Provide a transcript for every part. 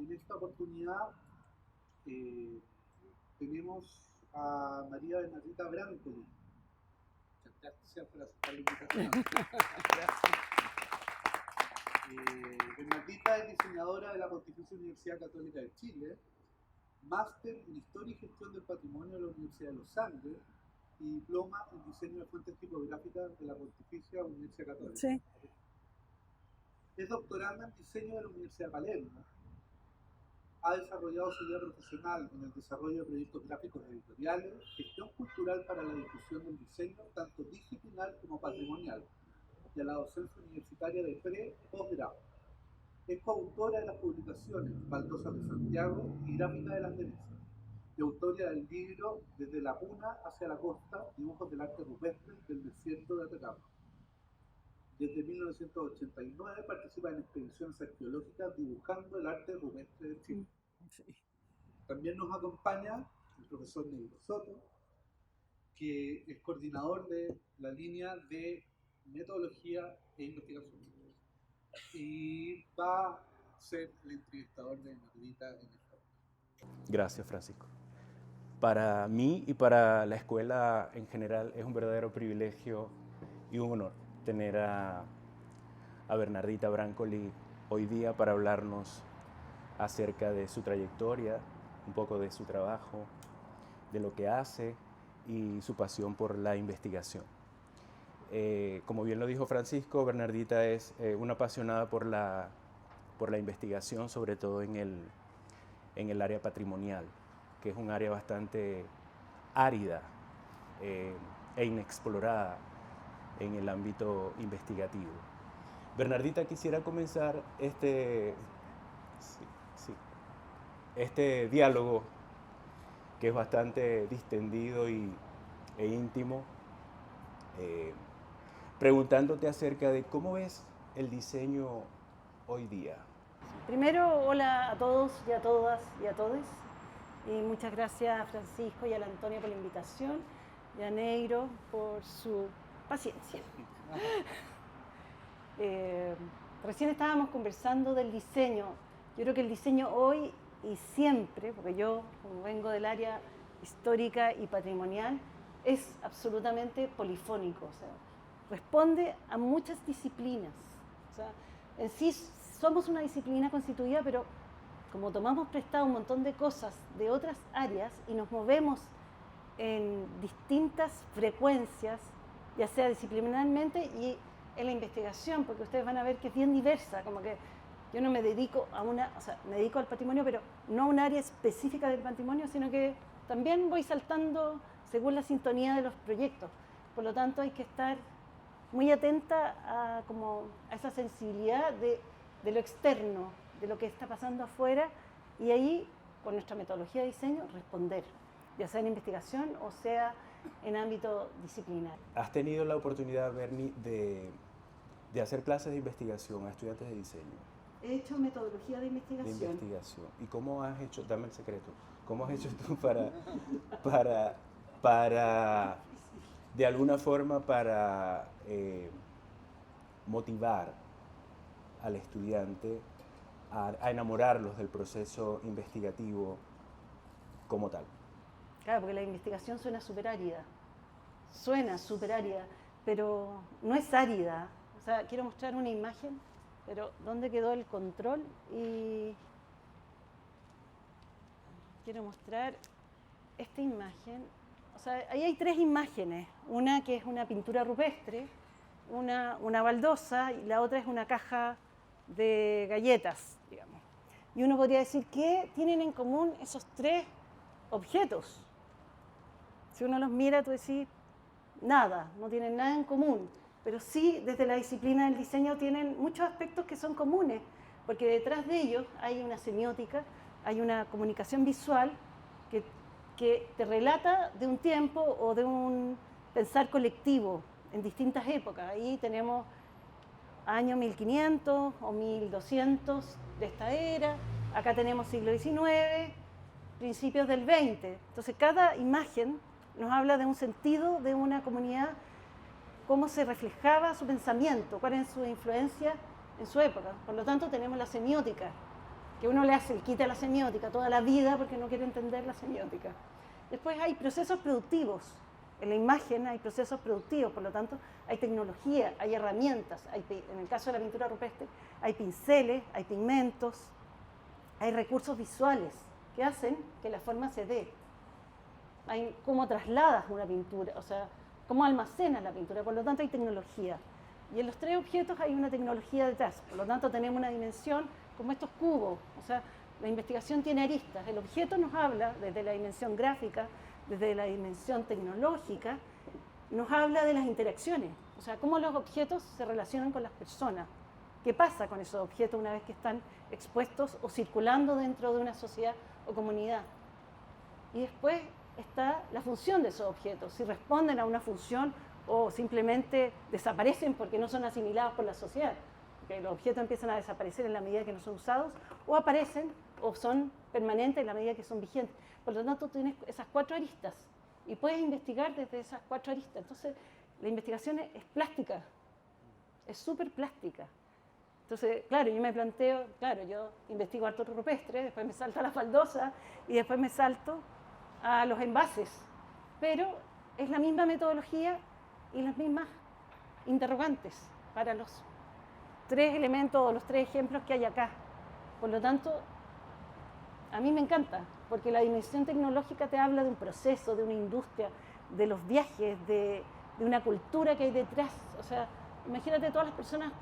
en esta oportunidad tenemos a María Bernardita Brancoli. Muchas gracias por aceptar la invitación. Bernardita es diseñadora de la Pontificia Universidad Católica de Chile, máster en Historia y Gestión del Patrimonio de la Universidad de los Andes y diploma en Diseño de Fuentes Tipográficas de la Pontificia Universidad Católica. Sí. Es doctoranda en Diseño de la Universidad de Palermo. Ha desarrollado su vida profesional en el desarrollo de proyectos gráficos editoriales, gestión cultural para la difusión del diseño, tanto disciplinar como patrimonial, y a la docencia universitaria de pre y posgrado. Es coautora de las publicaciones Baldosas de Santiago y Gráfica de las Delicias, y autora del libro Desde la Puna hacia la Costa, dibujos del arte rupestre del desierto de Atacama. Desde 1989 participa en expediciones arqueológicas dibujando el arte rupestre de Chile. Sí. También nos acompaña el profesor Neiro Soto, que es coordinador de la línea de metodología e investigación. Y va a ser el entrevistador de Bernardita en esta hora. Gracias, Francisco. Para mí y para la escuela en general es un verdadero privilegio y un honor tener a Bernardita Brancoli hoy día para hablarnos acerca de su trayectoria, un poco de su trabajo, de lo que hace y su pasión por la investigación. Como bien lo dijo Francisco, Bernardita es una apasionada por la investigación, sobre todo en el área patrimonial, que es un área bastante árida e inexplorada en el ámbito investigativo. Bernardita, quisiera comenzar este diálogo, que es bastante distendido e íntimo, preguntándote acerca de cómo ves el diseño hoy día. Primero, hola a todos y a todas y a todes. Y muchas gracias a Francisco y a la Antonia por la invitación y a Neiro por su paciencia. Recién estábamos conversando del diseño. Yo creo que el diseño hoy y siempre, porque yo como vengo del área histórica y patrimonial, es absolutamente polifónico. O sea, responde a muchas disciplinas. O sea, en sí somos una disciplina constituida, pero como tomamos prestado un montón de cosas de otras áreas y nos movemos en distintas frecuencias, ya sea disciplinarmente y en la investigación, porque ustedes van a ver que es bien diversa, como que yo no me dedico a me dedico al patrimonio, pero no a un área específica del patrimonio, sino que también voy saltando según la sintonía de los proyectos. Por lo tanto, hay que estar muy atenta a esa sensibilidad de lo externo, de lo que está pasando afuera, y ahí, con nuestra metodología de diseño, responder, ya sea en investigación o sea en ámbito disciplinar. ¿Has tenido la oportunidad, Berni, de hacer clases de investigación a estudiantes de diseño? He hecho metodología de investigación. De investigación. ¿Y cómo has hecho, dame el secreto, cómo has hecho tú para de alguna forma, para motivar al estudiante a enamorarlos del proceso investigativo como tal? Claro, porque la investigación suena súper árida, pero no es árida. O sea, quiero mostrar una imagen, pero ¿dónde quedó el control? Y quiero mostrar esta imagen. O sea, ahí hay tres imágenes. Una que es una pintura rupestre, una baldosa, y la otra es una caja de galletas, digamos. Y uno podría decir, ¿qué tienen en común esos tres objetos? Si uno los mira, tú decís, nada, no tienen nada en común. Pero sí, desde la disciplina del diseño tienen muchos aspectos que son comunes, porque detrás de ellos hay una semiótica, hay una comunicación visual que te relata de un tiempo o de un pensar colectivo en distintas épocas. Ahí tenemos año 1500 o 1200 de esta era, acá tenemos siglo XIX, principios del XX. Entonces cada imagen nos habla de un sentido de una comunidad, cómo se reflejaba su pensamiento, cuál era su influencia en su época. Por lo tanto tenemos la semiótica, que uno le hace el quite a la semiótica toda la vida porque no quiere entender la semiótica. Después hay procesos productivos. En la imagen hay procesos productivos, por lo tanto hay tecnología, hay herramientas. En el caso de la pintura rupestre hay pinceles, hay pigmentos, hay recursos visuales que hacen que la forma se dé. Hay cómo trasladas una pintura, o sea, cómo almacenas la pintura, por lo tanto hay tecnología. Y en los tres objetos hay una tecnología detrás, por lo tanto tenemos una dimensión como estos cubos, o sea, la investigación tiene aristas. El objeto nos habla desde la dimensión gráfica, desde la dimensión tecnológica, nos habla de las interacciones, o sea, cómo los objetos se relacionan con las personas, qué pasa con esos objetos una vez que están expuestos o circulando dentro de una sociedad o comunidad. Y después está la función de esos objetos, si responden a una función o simplemente desaparecen porque no son asimilados por la sociedad, porque los objetos empiezan a desaparecer en la medida que no son usados, o aparecen o son permanentes en la medida que son vigentes. Por lo tanto, tú tienes esas 4 aristas y puedes investigar desde esas 4 aristas. Entonces, la investigación es plástica, es súper plástica. Entonces, claro, yo me planteo, claro, yo investigo arte rupestre, después me salto a la faldosa y después me salto a los envases, pero es la misma metodología y las mismas interrogantes para los 3 elementos o los 3 ejemplos que hay acá. Por lo tanto, a mí me encanta, porque la dimensión tecnológica te habla de un proceso, de una industria, de los viajes, de una cultura que hay detrás. O sea, imagínate todas las personas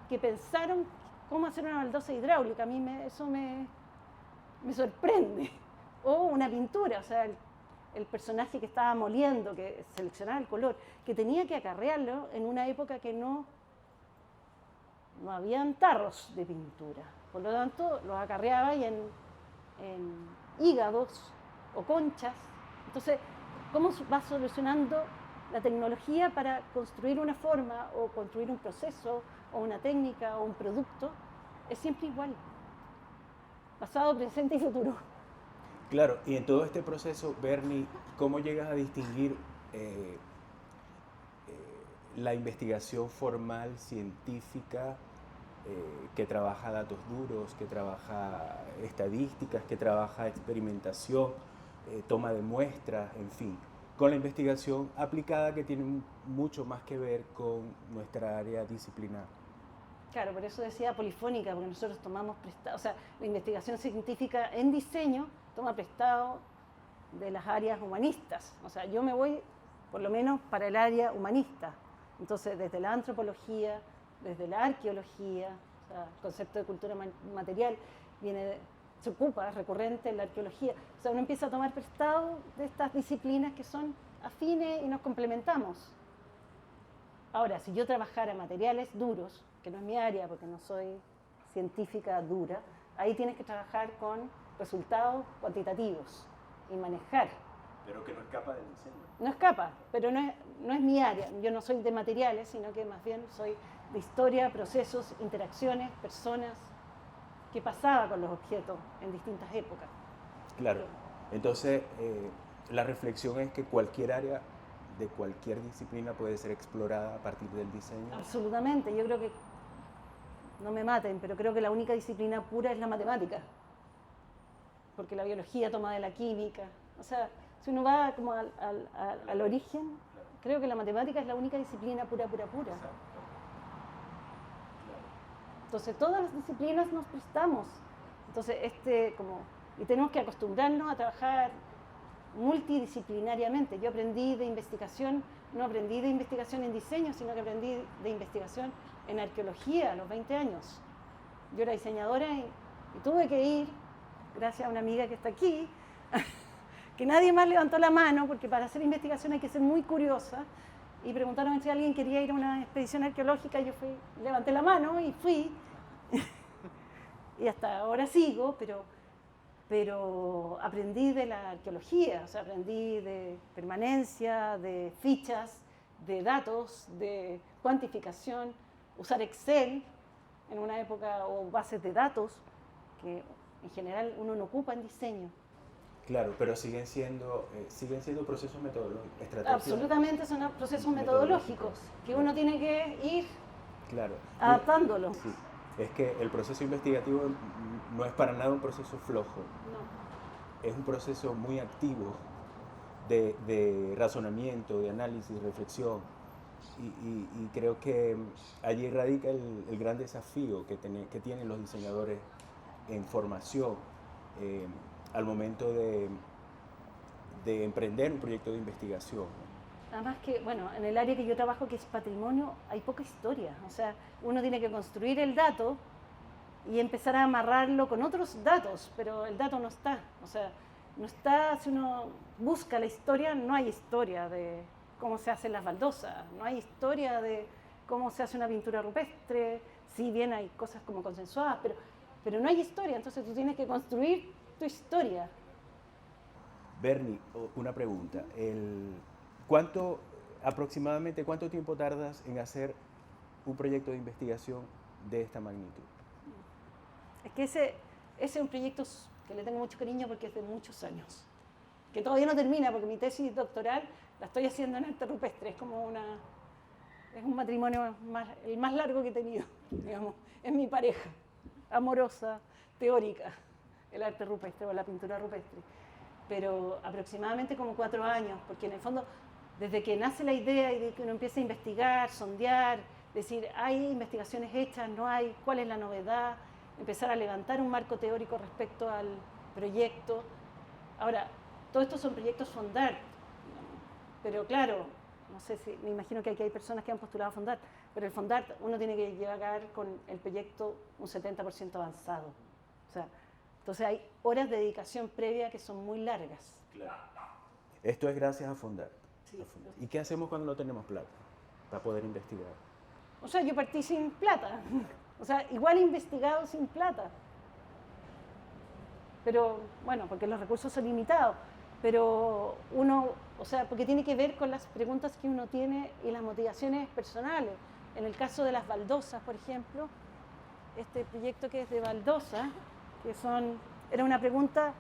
que pensaron cómo hacer una baldosa hidráulica. A mí eso me sorprende. O una pintura, o sea, el personaje que estaba moliendo, que seleccionaba el color, que tenía que acarrearlo en una época que no habían tarros de pintura. Por lo tanto, los acarreaba y en hígados o conchas. Entonces, ¿cómo va solucionando la tecnología para construir una forma o construir un proceso o una técnica o un producto? Es siempre igual, pasado, presente y futuro. Claro, y en todo este proceso, Bernie, ¿cómo llegas a distinguir la investigación formal, científica, que trabaja datos duros, que trabaja estadísticas, que trabaja experimentación, toma de muestras, en fin, con la investigación aplicada que tiene mucho más que ver con nuestra área disciplinar? Claro, por eso decía polifónica, porque nosotros tomamos prestado, o sea, la investigación científica en diseño toma prestado de las áreas humanistas. O sea, yo me voy, por lo menos, para el área humanista. Entonces, desde la antropología, desde la arqueología, o sea, el concepto de cultura material se ocupa, es recurrente en la arqueología. O sea, uno empieza a tomar prestado de estas disciplinas que son afines y nos complementamos. Ahora, si yo trabajara materiales duros, que no es mi área porque no soy científica dura, ahí tienes que trabajar con resultados cuantitativos y manejar. Pero que no escapa del diseño. No escapa, pero no es mi área. Yo no soy de materiales, sino que más bien soy de historia, procesos, interacciones, personas, qué pasaba con los objetos en distintas épocas. Claro, entonces la reflexión es que cualquier área de cualquier disciplina puede ser explorada a partir del diseño. Absolutamente, yo creo que, no me maten, pero creo que la única disciplina pura es la matemática, porque la biología toma de la química. O sea, si uno va como al origen, creo que la matemática es la única disciplina pura. Entonces, todas las disciplinas nos prestamos. Entonces, y tenemos que acostumbrarnos a trabajar multidisciplinariamente. Yo aprendí de investigación, no aprendí de investigación en diseño, sino que aprendí de investigación en arqueología a los 20 años. Yo era diseñadora y tuve que ir, gracias a una amiga que está aquí, que nadie más levantó la mano, porque para hacer investigación hay que ser muy curiosa, y preguntaron si alguien quería ir a una expedición arqueológica. Yo levanté la mano y fui, y hasta ahora sigo, pero aprendí de la arqueología, o sea, aprendí de permanencia, de fichas, de datos, de cuantificación, usar Excel en una época, o bases de datos, que en general uno no ocupa en diseño. Claro, pero siguen siendo procesos metodológicos, estrategias. Absolutamente son procesos metodológicos que uno tiene que ir claro. adaptándolo. Sí. es que el proceso investigativo no es para nada un proceso flojo, No. es un proceso muy activo de razonamiento, de análisis, reflexión. Y creo que allí radica el gran desafío que tienen los diseñadores en formación al momento de emprender un proyecto de investigación. Además que, bueno, en el área que yo trabajo, que es patrimonio, hay poca historia. O sea, uno tiene que construir el dato y empezar a amarrarlo con otros datos, pero el dato no está. O sea, no está, si uno busca la historia, no hay historia de cómo se hacen las baldosas, no hay historia de cómo se hace una pintura rupestre, si bien hay cosas como consensuadas, pero no hay historia, entonces tú tienes que construir tu historia. Bernie, una pregunta. Aproximadamente cuánto tiempo tardas en hacer un proyecto de investigación de esta magnitud? Es que ese es un proyecto que le tengo mucho cariño porque es de muchos años, que todavía no termina porque mi tesis doctoral la estoy haciendo en arte rupestre, es un matrimonio el más largo que he tenido, digamos, es mi pareja amorosa, teórica, el arte rupestre o la pintura rupestre, pero aproximadamente como 4 años, porque en el fondo, desde que nace la idea y de que uno empieza a investigar, sondear, decir, hay investigaciones hechas, no hay, cuál es la novedad, empezar a levantar un marco teórico respecto al proyecto. Ahora, todos estos son proyectos Fondart, pero claro, no sé si, me imagino que aquí hay personas que han postulado a Fondart, pero el Fondart uno tiene que llegar con el proyecto un 70% avanzado. O sea, entonces hay horas de dedicación previa que son muy largas. Claro. Esto es gracias a Fondart. Sí. ¿Y qué hacemos cuando no tenemos plata para poder investigar? O sea, yo partí sin plata. O sea, igual he investigado sin plata. Pero, bueno, porque los recursos son limitados. Pero uno, o sea, porque tiene que ver con las preguntas que uno tiene y las motivaciones personales. En el caso de las baldosas, por ejemplo, este proyecto que es de baldosa, era una pregunta,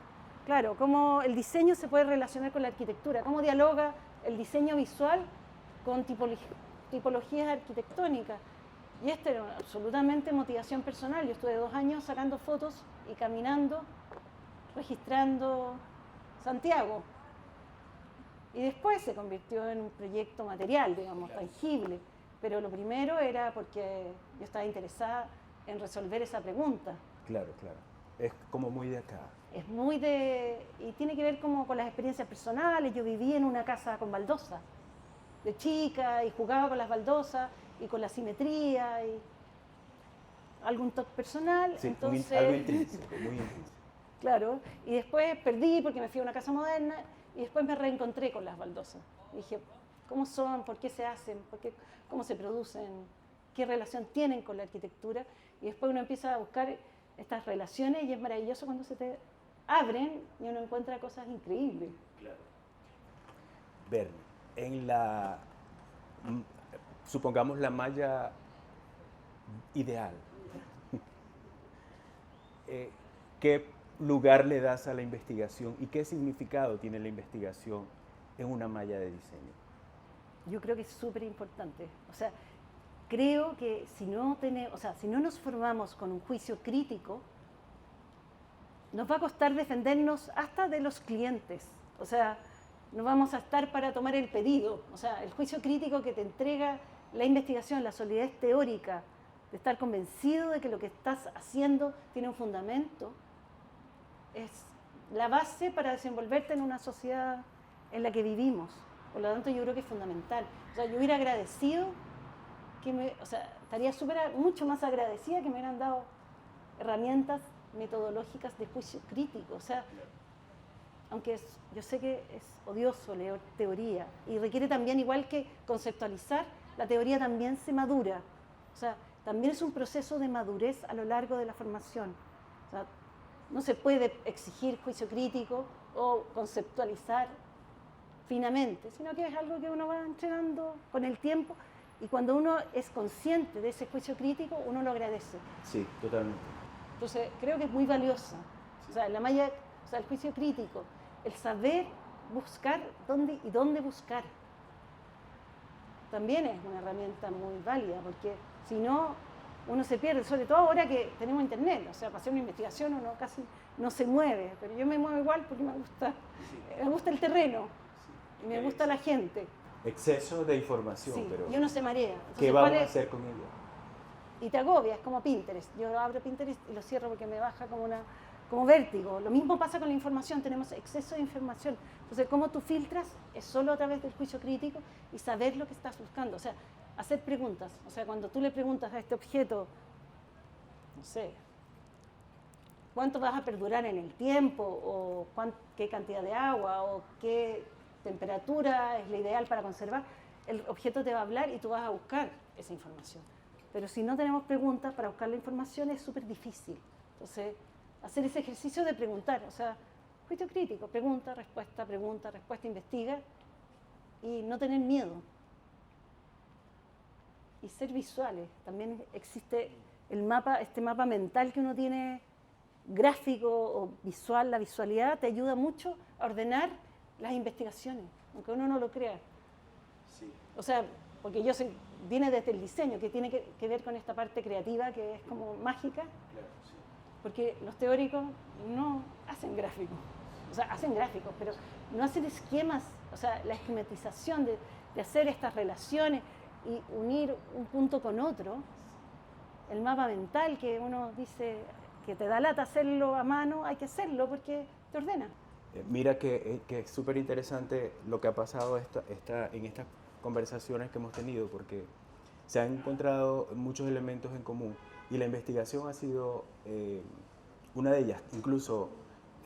claro, cómo el diseño se puede relacionar con la arquitectura, cómo dialoga el diseño visual con tipologías arquitectónicas. Y esta era absolutamente motivación personal. Yo estuve 2 años sacando fotos y caminando, registrando Santiago. Y después se convirtió en un proyecto material, digamos, tangible. Pero lo primero era porque yo estaba interesada en resolver esa pregunta. Claro, claro. Es como muy de acá. Es muy y tiene que ver como con las experiencias personales. Yo viví en una casa con baldosa de chica y jugaba con las baldosas y con la simetría y algún toque personal. Sí, entonces, algo intrínseco, muy intrínseco. Claro, y después perdí porque me fui a una casa moderna y después me reencontré con las baldosas. Y dije, ¿cómo son? ¿Por qué se hacen? ¿Cómo se producen? ¿Qué relación tienen con la arquitectura? Y después uno empieza a buscar estas relaciones y es maravilloso cuando se te abren y uno encuentra cosas increíbles. Claro. Bernie, supongamos la malla ideal, ¿qué lugar le das a la investigación y qué significado tiene la investigación en una malla de diseño? Yo creo que es súper importante. O sea, creo que si no nos formamos con un juicio crítico, nos va a costar defendernos hasta de los clientes. O sea, no vamos a estar para tomar el pedido. O sea, el juicio crítico que te entrega la investigación, la solidez teórica, de estar convencido de que lo que estás haciendo tiene un fundamento, es la base para desenvolverte en una sociedad en la que vivimos. Por lo tanto, yo creo que es fundamental. O sea, yo hubiera agradecido estaría mucho más agradecida que me hubieran dado herramientas metodológicas de juicio crítico. O sea, aunque yo sé que es odioso leer teoría y requiere también, igual que conceptualizar, la teoría también se madura. O sea, también es un proceso de madurez a lo largo de la formación. O sea, no se puede exigir juicio crítico o conceptualizar finamente, sino que es algo que uno va entrenando con el tiempo y cuando uno es consciente de ese juicio crítico, uno lo agradece. Sí, totalmente. Entonces, creo que es muy valiosa. O sea, el juicio crítico, el saber buscar dónde buscar, también es una herramienta muy válida, porque si no, uno se pierde, sobre todo ahora que tenemos internet, o sea, para hacer una investigación uno casi no se mueve, pero yo me muevo igual porque me gusta el terreno, y me gusta la gente. Exceso de información, Sí, pero y uno se marea. Entonces, ¿qué vamos a hacer con ella? Y te agobia, es como Pinterest. Yo abro Pinterest y lo cierro porque me baja como vértigo. Lo mismo pasa con la información, tenemos exceso de información. Entonces, cómo tú filtras es solo a través del juicio crítico y saber lo que estás buscando. O sea, hacer preguntas. O sea, cuando tú le preguntas a este objeto, no sé, ¿cuánto vas a perdurar en el tiempo? ¿O qué cantidad de agua? ¿O qué temperatura es la ideal para conservar? El objeto te va a hablar y tú vas a buscar esa información. Pero si no tenemos preguntas para buscar la información es súper difícil. Entonces, hacer ese ejercicio de preguntar, o sea, juicio crítico, pregunta, respuesta, investiga y no tener miedo. Y ser visuales. También existe el mapa, este mapa mental que uno tiene, gráfico o visual. La visualidad te ayuda mucho a ordenar las investigaciones, aunque uno no lo crea. Sí. O sea, porque viene desde el diseño, que tiene que ver con esta parte creativa que es como mágica. Claro, sí. Porque los teóricos no hacen gráficos, o sea, hacen gráficos, pero no hacen esquemas, o sea, la esquematización de hacer estas relaciones y unir un punto con otro, el mapa mental que uno dice que te da lata hacerlo a mano, hay que hacerlo porque te ordena. Mira que es súper interesante lo que ha pasado en estas conversaciones que hemos tenido, porque se han encontrado muchos elementos en común y la investigación ha sido una de ellas. Incluso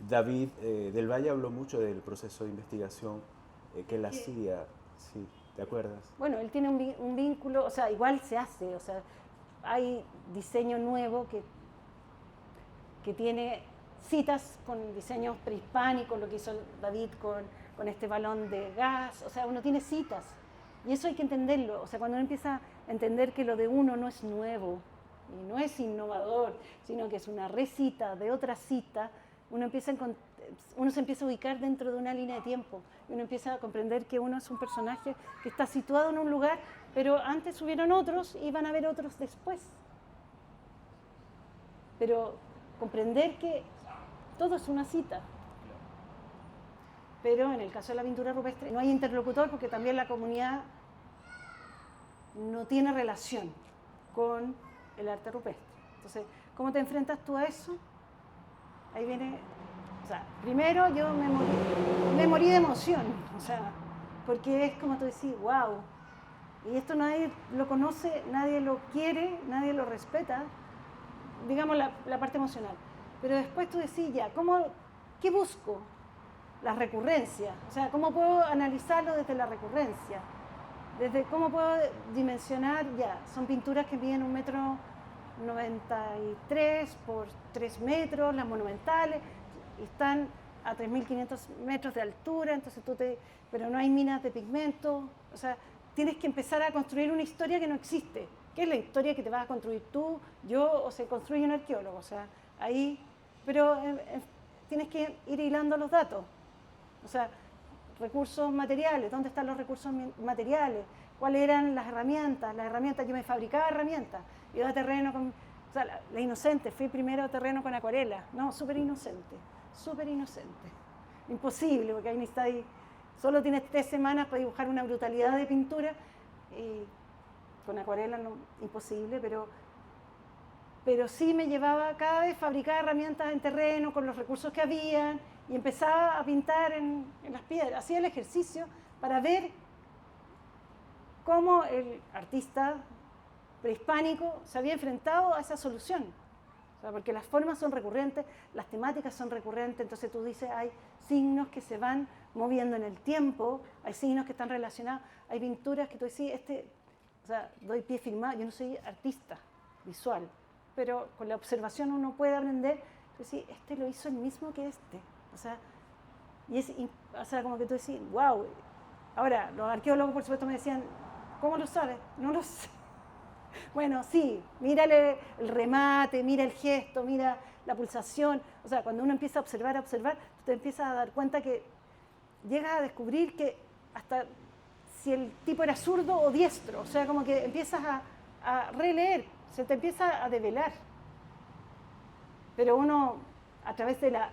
David del Valle habló mucho del proceso de investigación que él hacía, sí, ¿te acuerdas? Bueno, él tiene un vínculo, o sea, igual se hace, o sea, hay diseño nuevo que tiene citas con diseños prehispánicos, lo que hizo David con este balón de gas, o sea, uno tiene citas. Y eso hay que entenderlo, o sea, cuando uno empieza a entender que lo de uno no es nuevo, y no es innovador, sino que es una recita de otra cita, uno se empieza a ubicar dentro de una línea de tiempo, y uno empieza a comprender que uno es un personaje que está situado en un lugar, pero antes hubieron otros y van a haber otros después. Pero comprender que todo es una cita. Pero en el caso de la pintura rupestre no hay interlocutor porque también la comunidad no tiene relación con el arte rupestre. Entonces, ¿cómo te enfrentas tú a eso? Ahí viene, o sea, primero yo me morí de emoción, o sea, porque es como tú decís, wow, y esto nadie lo conoce, nadie lo quiere, nadie lo respeta, digamos la parte emocional. Pero después tú decís, ya, ¿qué busco? La recurrencia, o sea, ¿cómo puedo analizarlo desde la recurrencia? Desde cómo puedo dimensionar, ya, son pinturas que miden 1,93 m por 3 metros, las monumentales, y están a 3.500 metros de altura, entonces pero no hay minas de pigmento, o sea, tienes que empezar a construir una historia que no existe, que es la historia que te vas a construir tú, yo, o se construye un arqueólogo, o sea, ahí, pero tienes que ir hilando los datos. O sea, recursos materiales, ¿dónde están los recursos materiales? ¿Cuáles eran las herramientas? Yo me fabricaba herramientas, iba a terreno o sea, la inocente, fui primero a terreno con acuarela, no, súper inocente, imposible, porque ahí solo tienes 3 semanas para dibujar una brutalidad de pintura, y con acuarela no, imposible, pero sí me llevaba cada vez a fabricar herramientas en terreno con los recursos que había, y empezaba a pintar en las piedras, hacía el ejercicio para ver cómo el artista prehispánico se había enfrentado a esa solución. O sea, porque las formas son recurrentes, las temáticas son recurrentes, entonces tú dices, hay signos que se van moviendo en el tiempo, hay signos que están relacionados, hay pinturas que tú decís, o sea, doy pie firmado, yo no soy artista visual, pero con la observación uno puede aprender, tú decís, lo hizo el mismo que este. O sea, o sea, como que tú decís, wow. Ahora, los arqueólogos, por supuesto, me decían, ¿cómo lo sabes? No lo sé. Bueno, sí, mírale el remate, mira el gesto, mira la pulsación. O sea, cuando uno empieza a observar, tú te empiezas a dar cuenta que llegas a descubrir que hasta si el tipo era zurdo o diestro, o sea, como que empiezas a releer. se te empieza a develar. Pero uno, a través de la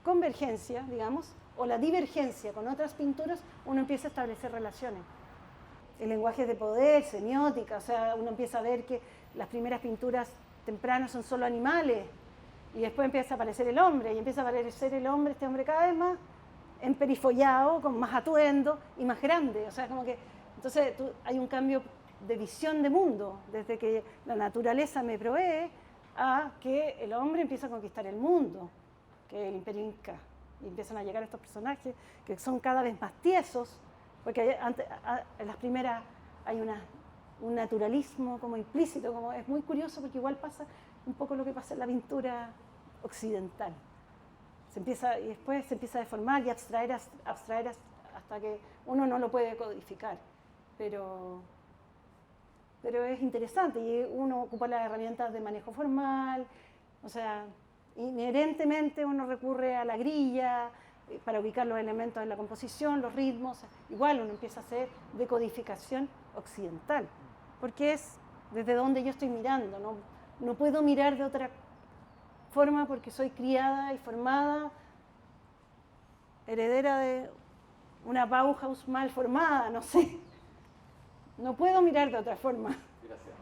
convergencia, digamos, o la divergencia con otras pinturas, uno empieza a establecer relaciones. El lenguaje de poder, semiótica, o sea, uno empieza a ver que las primeras pinturas tempranas son solo animales, y después empieza a aparecer el hombre, y empieza a aparecer el hombre, este hombre cada vez más emperifollado, con más atuendo y más grande. O sea, como que, entonces hay un cambio de visión de mundo, desde que la naturaleza me provee a que el hombre empieza a conquistar el mundo, que es el imperio inca. Y empiezan a llegar estos personajes que son cada vez más tiesos, porque en las primeras hay un naturalismo como implícito, como es muy curioso porque igual pasa un poco lo que pasa en la pintura occidental. Y después se empieza a deformar y abstraer hasta que uno no lo puede codificar. Pero es interesante y uno ocupa las herramientas de manejo formal, o sea, inherentemente uno recurre a la grilla para ubicar los elementos de la composición, los ritmos, igual uno empieza a hacer decodificación occidental, porque es desde donde yo estoy mirando, no puedo mirar de otra forma porque soy criada y formada, heredera de una Bauhaus mal formada, no sé. No puedo mirar de otra forma. Gracias.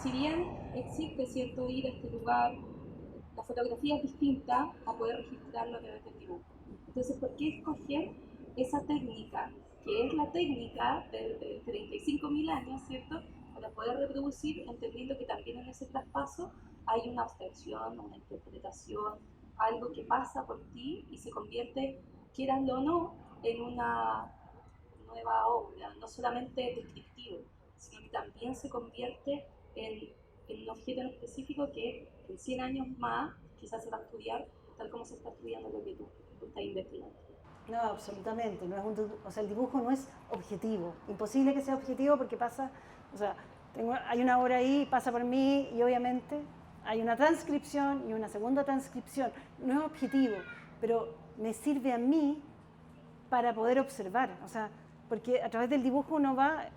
Si bien existe cierto ir a este lugar, la fotografía es distinta a poder registrarlo a través del dibujo. Entonces, ¿por qué escoger esa técnica, que es la técnica de 35.000 años, ¿cierto? Para poder reproducir, entendiendo que también en ese traspaso hay una abstracción, una interpretación, algo que pasa por ti y se convierte, quieranlo o no, en una nueva obra, no solamente descriptivo, sino que también se convierte en un objeto en específico que en 100 años más quizás se va a estudiar tal como se está estudiando lo que tú estás investigando. No, absolutamente. No es o sea, el dibujo no es objetivo. Imposible que sea objetivo porque pasa, o sea, hay una obra ahí, pasa por mí y obviamente hay una transcripción y una segunda transcripción. No es objetivo, pero me sirve a mí para poder observar. O sea, porque a través del dibujo uno va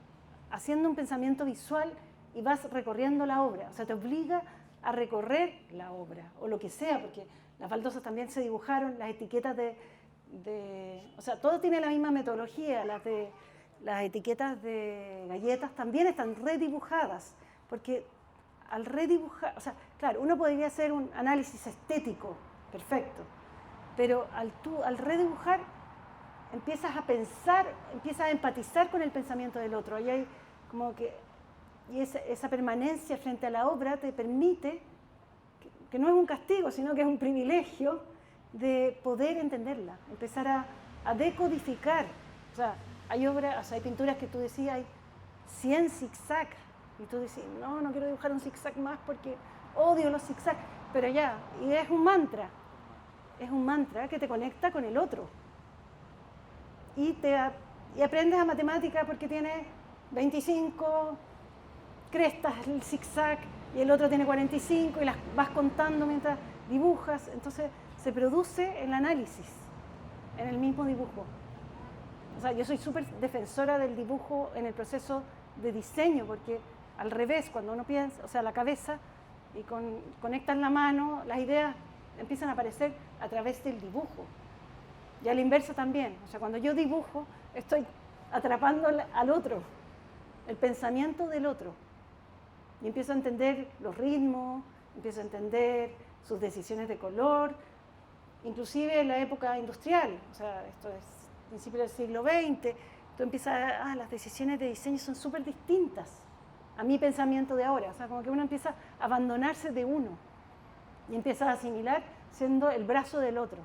haciendo un pensamiento visual y vas recorriendo la obra. O sea, te obliga a recorrer la obra o lo que sea, porque las baldosas también se dibujaron, las etiquetas o sea, todo tiene la misma metodología, las etiquetas de galletas también están redibujadas, porque al redibujar, o sea, claro, uno podría hacer un análisis estético, perfecto, pero al redibujar empiezas a pensar, empiezas a empatizar con el pensamiento del otro, y hay como que, y esa permanencia frente a la obra te permite, que no es un castigo, sino que es un privilegio de poder entenderla, empezar a decodificar. O sea, hay obras, o sea, hay pinturas que tú decías, hay 100 zigzag, y tú decís, no quiero dibujar un zigzag más porque odio los zigzag, pero ya, y es un mantra que te conecta con el otro. Y aprendes a matemática porque tiene 25 crestas el zigzag y el otro tiene 45 y las vas contando mientras dibujas, entonces se produce el análisis en el mismo dibujo. O sea, yo soy súper defensora del dibujo en el proceso de diseño, porque al revés, cuando uno piensa, o sea, la cabeza y conectan la mano, las ideas empiezan a aparecer a través del dibujo. Y a la inversa también, o sea, cuando yo dibujo, estoy atrapando al otro, el pensamiento del otro. Y empiezo a entender los ritmos, empiezo a entender sus decisiones de color, inclusive en la época industrial, o sea, esto es principio del siglo XX, tú empiezas las decisiones de diseño son súper distintas a mi pensamiento de ahora, o sea, como que uno empieza a abandonarse de uno y empieza a asimilar siendo el brazo del otro.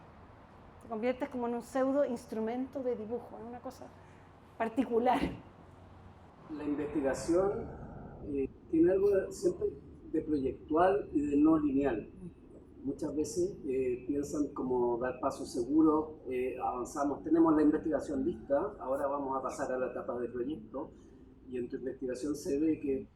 Te conviertes como en un pseudo instrumento de dibujo, en una cosa particular. La investigación tiene algo siempre de proyectual y de no lineal. Muchas veces piensan como dar pasos seguros, avanzamos, tenemos la investigación lista, ahora vamos a pasar a la etapa de proyecto, y en tu investigación se ve que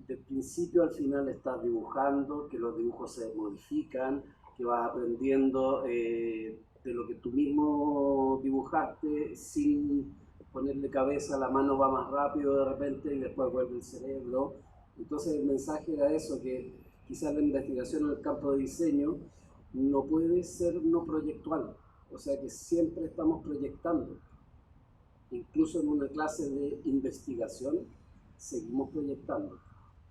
de principio al final estás dibujando, que los dibujos se modifican, que vas aprendiendo de lo que tú mismo dibujaste sin ponerle cabeza, la mano va más rápido de repente y después vuelve el cerebro. Entonces el mensaje era eso, que quizás la investigación en el campo de diseño no puede ser no proyectual, o sea que siempre estamos proyectando. Incluso en una clase de investigación seguimos proyectando.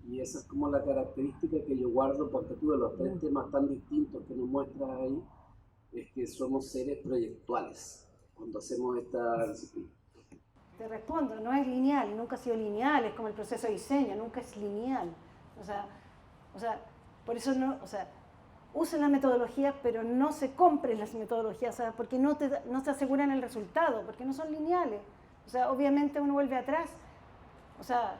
Y esa es como la característica que yo guardo, porque tú de los tres temas tan distintos que nos muestras ahí, es que somos seres proyectuales cuando hacemos esta disciplina. Te respondo, no es lineal, nunca ha sido lineal, es como el proceso de diseño, nunca es lineal. O sea, por eso no, usen las metodologías, pero no se compren las metodologías, o sea, porque no se aseguran el resultado, porque no son lineales. O sea, obviamente uno vuelve atrás, o sea,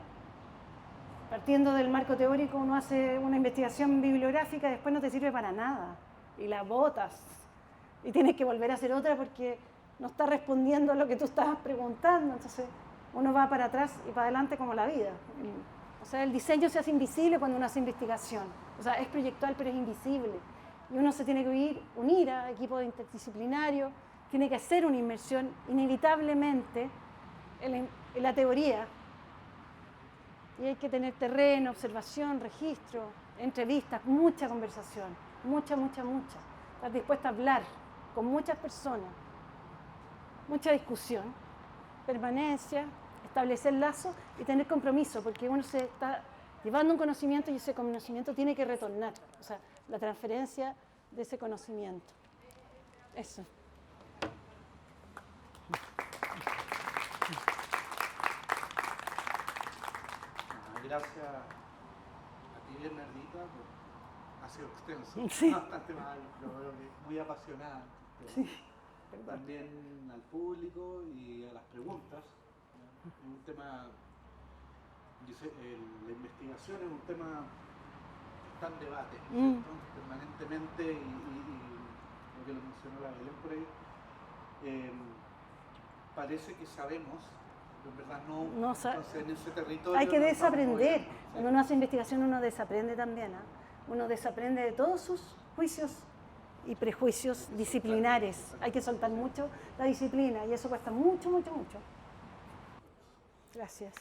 partiendo del marco teórico uno hace una investigación bibliográfica, después no te sirve para nada, y la botas, y tienes que volver a hacer otra porque no está respondiendo a lo que tú estabas preguntando, entonces uno va para atrás y para adelante como la vida. O sea, el diseño se hace invisible cuando uno hace investigación. O sea, es proyectual, pero es invisible. Y uno se tiene que unir a equipos interdisciplinarios, tiene que hacer una inmersión inevitablemente en la teoría. Y hay que tener terreno, observación, registro, entrevistas, mucha conversación, mucha. Estar dispuesta a hablar con muchas personas, mucha discusión, permanencia, establecer lazos y tener compromiso, porque uno se está llevando un conocimiento y ese conocimiento tiene que retornar, o sea, la transferencia de ese conocimiento. Eso. Gracias a ti, Bernardita, ha sido extenso, Sí. bastante mal, lo veo muy apasionada. Sí. También al público y a las preguntas. Es un tema, la investigación es un tema que está en debate, ¿cierto? Permanentemente, y lo que lo mencionó la Belén por ahí, parece que sabemos, pero en verdad no, entonces en ese territorio hay que desaprender. ¿Sí? Cuando uno hace investigación uno desaprende también, ¿eh? Uno desaprende de todos sus juicios y prejuicios disciplinares. Hay que soltar mucho la disciplina y eso cuesta mucho. Gracias.